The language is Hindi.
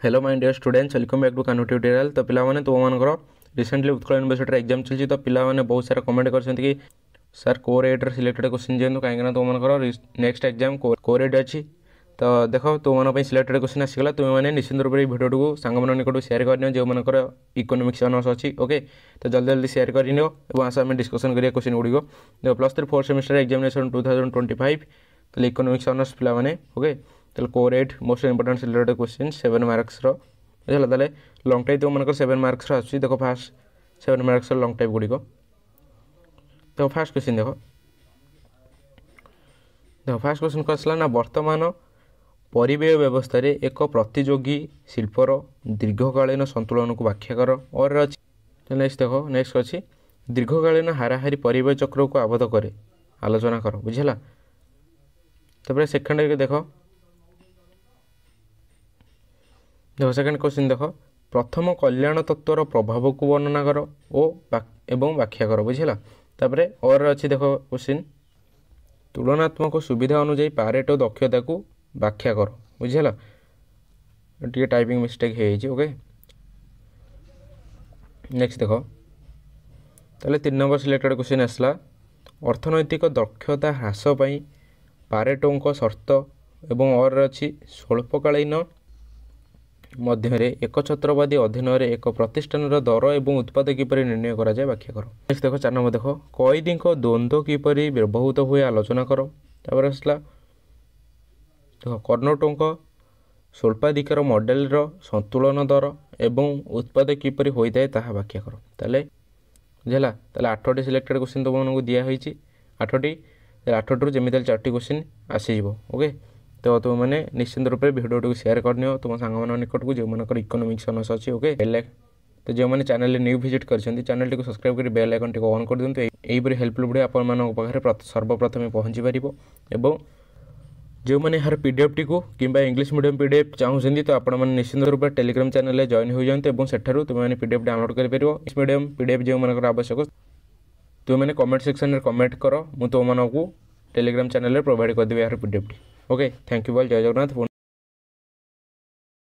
Hello my dear students, welcome back to Kanu tutorial. तो पिलामाने तुमମାନଙ୍କର रिसेंटली उत्कल यूनिवर्सिटी एग्जाम चलछि। तो पिलामाने बहुत सारा कमेंट करछन्ति कि सर कोर 8 रे सिलेक्टेड क्वेश्चन जेनु काहेकना तुमମାନଙ୍କର नेक्स्ट एग्जाम कोर 8 अछि। तो देखो तुममान ପାଇଁ सिलेक्टेड क्वेश्चन आसीगला। तुम मैंने निश्चित रूप से भिडियो को सांगमान निकट शेयर करनी जो मनकर इकोनॉमिक्स ऑनर्स अच्छी। ओके, तो जल्दी जल्दी शेयर करनी और आस आम डिस्कसन करिया क्वेश्चन गुड़िक। देखो +3 4th सेमेस्टर एग्जामिनेशन 2025 तो इकोनॉमिक्स ऑनर्स पिला माने। ओके, तो core 8 most important selected question 7 marks बुझे। ताले लंग टाइप तुम मनकर 7 मार्क्स आसुची। देखो फास्ट 7 मार्क्स लंग टाइप गुड़िक। देखो फास्ट क्वेश्चन देखो फास्ट क्वेश्चन को आसला ना वर्तमान परिव्यय व्यवस्था रे एक प्रतियोगी शिल्पर दीर्घकालीन संतुलन को व्याख्या कर। और अच्छी नेक्स्ट देखो नेक्स्ट अच्छी दीर्घकालीन हाराहारी परिव्यय चक्र को आबद्ध करे आलोचना कर बुझेगा। तब सेकेंड देखो सेकेंड क्वेश्चन देखो प्रथम कल्याण तत्वर प्रभाव को वर्णना कर एवं व्याख्या कर बुझेगा। तापर और अच्छी देखो क्वेश्चन तुलनात्मक सुविधा अनुଯାयी पारेटो दक्षता को व्याख्या कर बुझेगा। टे टाइपिंग मिस्टेक है। ओके, नेक्स्ट देखो ताले 3 नंबर सिलेक्टेड क्वेश्चन आसला अर्थनैतिक दक्षता ह्रास पाई पारेटों शर्त एवं और अच्छी स्वल्पकालीन मध्य एकछत्रवादी अधीन एक प्रतिष्ठान दर एवं उत्पाद किपर निर्णय करा जाए व्याख्या कर। नेक्स्ट देखो 4 नंबर देखो कैदी द्वंद्व किपर व्यवहृत हुए आलोचना कर। तापर आसला देखो कर्णोटों स्वल्पाधिकार मॉडल संतुलन दर एवं उत्पाद किपर होता है ताहा व्याख्या कर। ताले बुझेगा। ताले 8टी सिलेक्टेड क्वेश्चन तुमको दिखाई 8टी 8 जमी 4टी क्वेश्चन आसीज। ओके, तो तुम मैंने निश्चित रूप से भिडियो को शेयर करनी तुम सांग निकट को जो मनकर इकोनॉमिक्स ऑनर्स अच्छी। ओके, तो जो मैंने चैनल न्यू विजिट कर चैनल टी सब्सक्राइब कर बेल आइकन टी ऑन कर दिंतु। यहीपरि हेल्पफुल वीडियो आपण पाखे सर्वप्रथम पहुँची पार। एवं जो मैंने यार पीडीएफ टी को कि इंग्लिश मीडियम पीडीएफ चाहूँ तो आप निश्चित रूप से टेलीग्राम चैनल जॉइन हो जाते और सेठार तुमने पीडीएफ डाउनलोड कर इंग्लिश मीडियम पीडीएफ जो मन आवश्यक तुमने कमेंट सेक्शन में कमेंट कर मुझे तुमको टेलीग्राम चैनल प्रोवाइड करदेवी यार PDF T. Okay, thank you well, जय जगन्नाथ।